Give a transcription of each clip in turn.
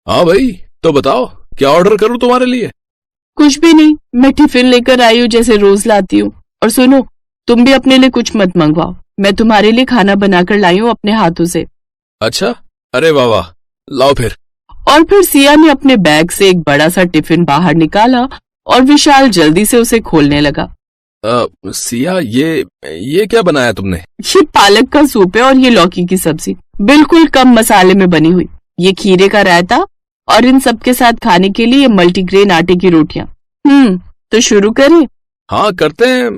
हाँ भाई, तो बताओ क्या ऑर्डर करूँ तुम्हारे लिए? कुछ भी नहीं, मैं टिफिन लेकर आई हूँ जैसे रोज लाती हूँ। और सुनो, तुम भी अपने लिए कुछ मत मंगवाओ, मैं तुम्हारे लिए खाना बनाकर लाई हूँ अपने हाथों से। अच्छा, अरे वाह वाह, लाओ फिर। और फिर सिया ने अपने बैग से एक बड़ा सा टिफिन बाहर निकाला और विशाल जल्दी से उसे खोलने लगा। सिया, ये क्या बनाया तुमने? ये पालक का सूप है और ये लौकी की सब्जी, बिल्कुल कम मसाले में बनी हुई। ये खीरे का रायता और इन सब के साथ खाने के लिए मल्टीग्रेन आटे की रोटियां। तो शुरू करें? हाँ करते हैं।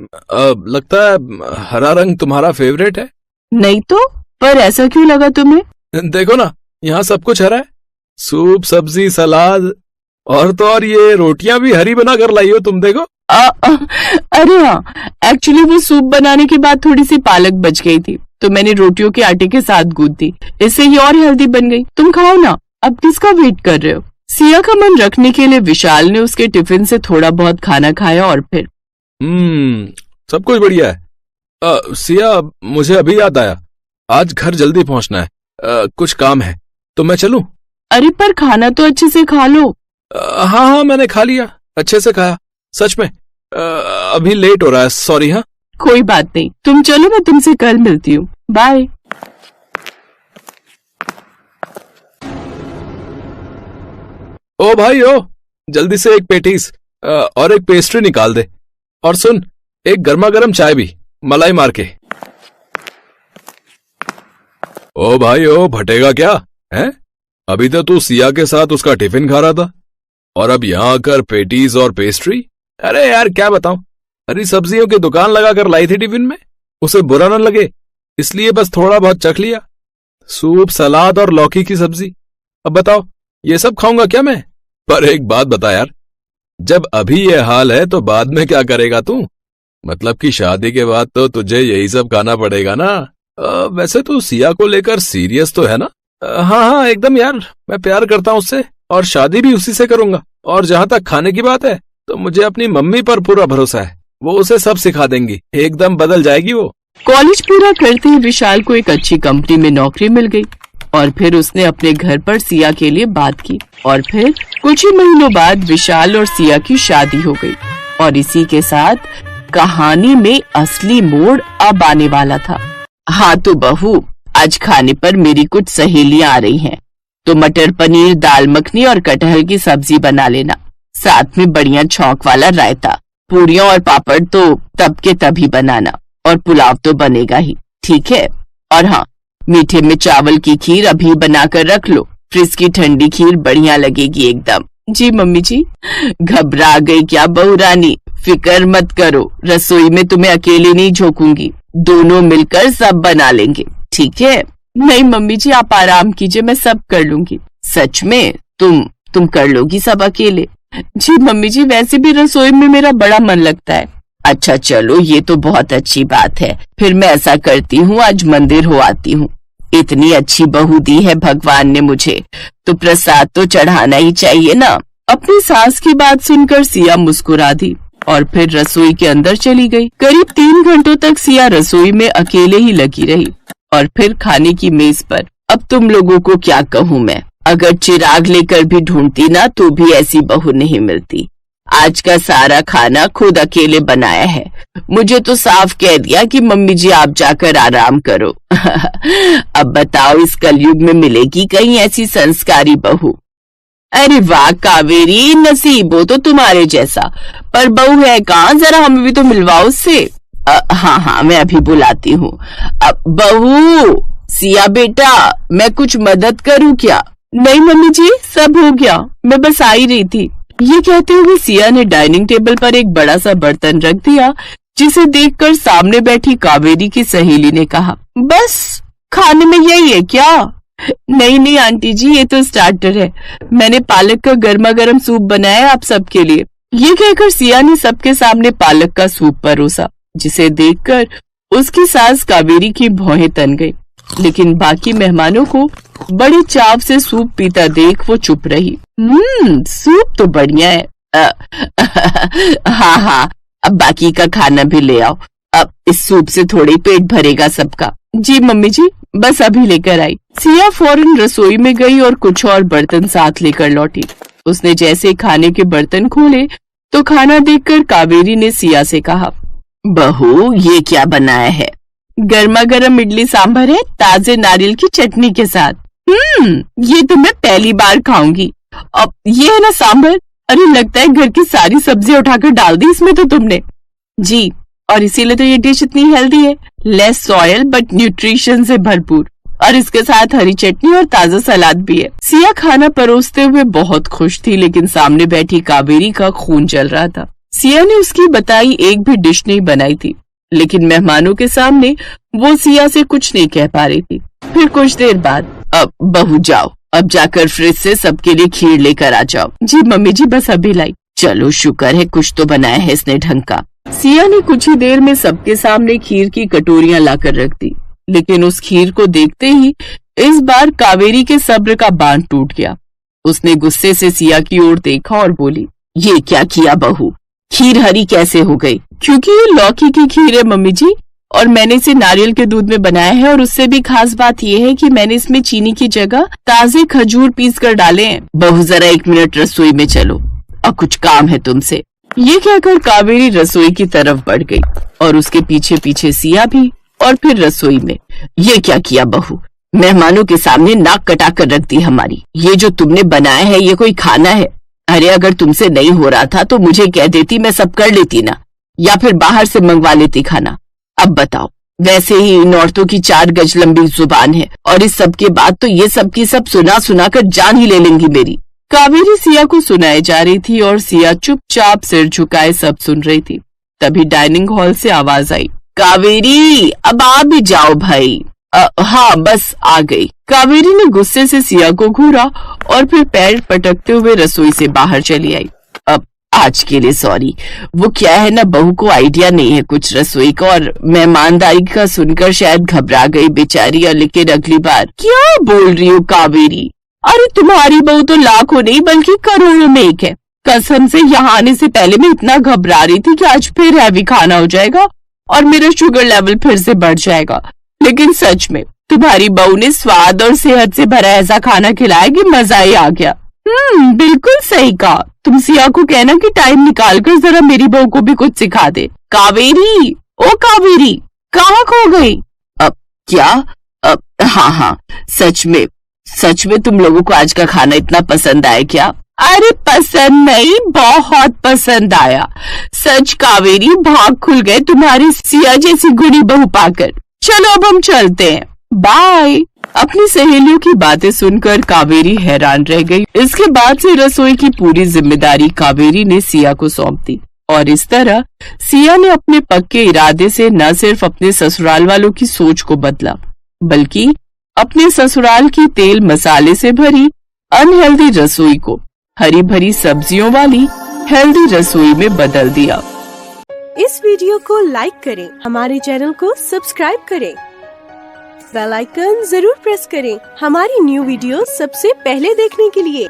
लगता है हरा रंग तुम्हारा फेवरेट है। नहीं तो, पर ऐसा क्यों लगा तुम्हें? देखो ना, यहाँ सब कुछ हरा है, सूप, सब्जी, सलाद और तो और ये रोटियां भी हरी बना कर लाई हो तुम, देखो। अरे हाँ, एक्चुअली वो सूप बनाने के बाद थोड़ी सी पालक बच गई थी तो मैंने रोटियों के आटे के साथ गूंथ दी, इससे ये और हेल्दी बन गई। तुम खाओ ना, अब किसका वेट कर रहे हो? सिया का मन रखने के लिए विशाल ने उसके टिफिन से थोड़ा बहुत खाना खाया और फिर सब कुछ बढ़िया है। सिया, मुझे अभी याद आया, आज घर जल्दी पहुंचना है, कुछ काम है, तो मैं चलूं? अरे पर खाना तो अच्छे से खा लो। हाँ, मैंने खा लिया, अच्छे से खाया, सच में। अभी लेट हो रहा है, सॉरी। हाँ कोई बात नहीं, तुम चलो, मैं तुमसे कल मिलती हूँ, बाय। ओ भाई ओ, जल्दी से एक पेटीज और एक पेस्ट्री निकाल दे, और सुन, एक गर्मा गर्म चाय भी, मलाई मार के। ओ भाई ओ, फटेगा क्या है? अभी तो तू सिया के साथ उसका टिफिन खा रहा था और अब यहाँ आकर पेटीज और पेस्ट्री। अरे यार क्या बताऊं, हरी सब्जियों की दुकान लगाकर लाई थी टिफिन में, उसे बुरा न लगे इसलिए बस थोड़ा बहुत चख लिया। सूप, सलाद और लौकी की सब्जी, अब बताओ ये सब खाऊंगा क्या मैं? पर एक बात बता यार, जब अभी ये हाल है तो बाद में क्या करेगा तू? मतलब कि शादी के बाद तो तुझे यही सब खाना पड़ेगा ना। वैसे तू सिया को लेकर सीरियस तो है ना? हाँ, एकदम यार, मैं प्यार करता हूँ उससे और शादी भी उसी से करूंगा। और जहां तक खाने की बात है तो मुझे अपनी मम्मी पर पूरा भरोसा है, वो उसे सब सिखा देंगी, एकदम बदल जाएगी वो। कॉलेज पूरा करते ही विशाल को एक अच्छी कंपनी में नौकरी मिल गई और फिर उसने अपने घर पर सिया के लिए बात की और फिर कुछ ही महीनों बाद विशाल और सिया की शादी हो गई। और इसी के साथ कहानी में असली मोड़ अब आने वाला था। हाँ तो बहू, आज खाने पर मेरी कुछ सहेलियां आ रही हैं, तो मटर पनीर, दाल मखनी और कटहल की सब्जी बना लेना, साथ में बढ़िया छौंक वाला रायता, पूरियां और पापड़ तो तब के तभी बनाना, और पुलाव तो बनेगा ही, ठीक है? और हाँ, मीठे में चावल की खीर अभी बनाकर रख लो, फ्रिज की ठंडी खीर बढ़िया लगेगी एकदम। जी मम्मी जी। घबरा गई क्या बहू रानी? फिक्र मत करो, रसोई में तुम्हें अकेले नहीं झोंकूंगी, दोनों मिलकर सब बना लेंगे, ठीक है? नहीं मम्मी जी, आप आराम कीजिए, मैं सब कर लूंगी। सच में? तुम कर लोगी सब अकेले? जी मम्मी जी, वैसे भी रसोई में मेरा बड़ा मन लगता है। अच्छा चलो, ये तो बहुत अच्छी बात है, फिर मैं ऐसा करती हूँ, आज मंदिर हो आती हूँ। इतनी अच्छी बहू दी है भगवान ने मुझे, तो प्रसाद तो चढ़ाना ही चाहिए ना। अपनी सास की बात सुनकर सिया मुस्कुरा दी और फिर रसोई के अंदर चली गई। करीब 3 घंटों तक सिया रसोई में अकेले ही लगी रही और फिर खाने की मेज पर, अब तुम लोगों को क्या कहूँ मैं, अगर चिराग लेकर भी ढूंढती ना तो भी ऐसी बहू नहीं मिलती। आज का सारा खाना खुद अकेले बनाया है, मुझे तो साफ कह दिया कि मम्मी जी आप जाकर आराम करो। अब बताओ, इस कलयुग में मिलेगी कहीं ऐसी संस्कारी बहू? अरे वाह कावेरी, नसीब हो तो तुम्हारे जैसा, पर बहू है कहाँ, जरा हमें भी तो मिलवाओ उससे। हाँ, मैं अभी बुलाती हूँ। अब बहू, सिया बेटा, मैं कुछ मदद करूँ क्या? नहीं मम्मी जी, सब हो गया, मैं बस आ ही रही थी। ये कहते हुए सिया ने डाइनिंग टेबल पर एक बड़ा सा बर्तन रख दिया, जिसे देखकर सामने बैठी कावेरी की सहेली ने कहा, बस खाने में यही है क्या? नहीं आंटी जी, ये तो स्टार्टर है, मैंने पालक का गर्मा गर्म सूप बनाया है आप सबके लिए। ये कहकर सिया ने सबके सामने पालक का सूप परोसा, जिसे देखकर उसकी सास कावेरी की भौहें तन गई, लेकिन बाकी मेहमानों को बड़े चाव से सूप पीता देख वो चुप रही। सूप तो बढ़िया है। हाँ, अब बाकी का खाना भी ले आओ, अब इस सूप से थोड़े पेट भरेगा सबका। जी मम्मी जी, बस अभी लेकर आई। सिया फौरन रसोई में गई और कुछ और बर्तन साथ लेकर लौटी। उसने जैसे खाने के बर्तन खोले तो खाना देखकर कावेरी ने सिया से कहा, बहू ये क्या बनाया है? गर्मा गर्म इडली सांभर है, ताजे नारियल की चटनी के साथ। ये तो मैं पहली बार खाऊंगी। अब ये है ना सांभर? अरे लगता है घर की सारी सब्जियां उठाकर डाल दी इसमें तो तुमने। जी, और इसीलिए तो ये डिश इतनी हेल्दी है, लेस सॉयल बट न्यूट्रिशन से भरपूर, और इसके साथ हरी चटनी और ताजा सलाद भी है। सिया खाना परोसते हुए बहुत खुश थी, लेकिन सामने बैठी कावेरी का खून जल रहा था। सिया ने उसकी बताई एक भी डिश नहीं बनाई थी, लेकिन मेहमानों के सामने वो सिया से कुछ नहीं कह पा रही थी। फिर कुछ देर बाद, अब बहू जाओ, अब जाकर फ्रिज से सबके लिए खीर लेकर आ जाओ। जी मम्मी जी, बस अभी लाई। चलो शुक्र है कुछ तो बनाया है इसने ढंग का। सिया ने कुछ ही देर में सबके सामने खीर की कटोरियां लाकर रख दी, लेकिन उस खीर को देखते ही इस बार कावेरी के सब्र का बांध टूट गया। उसने गुस्से से सिया की ओर देखा और बोली, ये क्या किया बहू? खीर हरी कैसे हो गई? क्योंकि ये लौकी की खीर है मम्मी जी, और मैंने इसे नारियल के दूध में बनाया है, और उससे भी खास बात यह है कि मैंने इसमें चीनी की जगह ताजे खजूर पीस कर डाले हैं। बहू जरा 1 मिनट रसोई में चलो, अब कुछ काम है तुमसे। ये कहकर कावेरी रसोई की तरफ बढ़ गई और उसके पीछे पीछे सिया भी, और फिर रसोई में। ये क्या किया बहू? मेहमानों के सामने नाक कटा कर रख दी हमारी। ये जो तुमने बनाया है ये कोई खाना है? अरे अगर तुमसे नहीं हो रहा था तो मुझे कह देती, मैं सब कर लेती ना, या फिर बाहर से मंगवा लेती खाना। अब बताओ, वैसे ही इन औरतों की 4 गज लंबी जुबान है, और इस सब के बाद तो ये सब की सब सुना सुना कर जान ही ले लेंगी मेरी। कावेरी सिया को सुनाए जा रही थी और सिया चुपचाप सिर झुकाए सब सुन रही थी। तभी डाइनिंग हॉल से आवाज आई, कावेरी अब आ भी जाओ भाई। हाँ बस आ गई। कावेरी ने गुस्से से सिया को घूरा और फिर पैर पटकते हुए रसोई से बाहर चली आई। अब आज के लिए सॉरी, वो क्या है ना, बहू को आइडिया नहीं है कुछ रसोई का, और मेहमानदारी का सुनकर शायद घबरा गई बेचारी। और लेकिन अगली बार क्या बोल रही हो कावेरी? अरे तुम्हारी बहू तो लाखों नहीं बल्कि करोड़ों में एक है। कसम से यहाँ आने से पहले मैं इतना घबरा रही थी कि आज फिर हैवी खाना हो जाएगा और मेरा शुगर लेवल फिर से बढ़ जाएगा, लेकिन सच में तुम्हारी बहू ने स्वाद और सेहत से भरा ऐसा खाना खिलाया कि मजा ही आ गया। बिल्कुल सही कहा। तुम सिया को कहना कि टाइम निकाल कर जरा मेरी बहू को भी कुछ सिखा दे। कावेरी, ओ कावेरी, कहाँ खो गई? अब क्या? हाँ, सच में तुम लोगों को आज का खाना इतना पसंद आया क्या? अरे पसंद नहीं, बहुत पसंद आया। सच कावेरी, भाग खुल गए तुम्हारी सिया जैसी गुणी बहू पाकर। चलो अब हम चलते हैं, बाय। अपनी सहेलियों की बातें सुनकर कावेरी हैरान रह गई। इसके बाद से रसोई की पूरी जिम्मेदारी कावेरी ने सिया को सौंप दी, और इस तरह सिया ने अपने पक्के इरादे से न सिर्फ अपने ससुराल वालों की सोच को बदला, बल्कि अपने ससुराल की तेल मसाले से भरी अनहेल्दी रसोई को हरी भरी सब्जियों वाली हेल्दी रसोई में बदल दिया। इस वीडियो को लाइक करें, हमारे चैनल को सब्सक्राइब करें, बेल आइकन जरूर प्रेस करें हमारी न्यू वीडियो सबसे पहले देखने के लिए।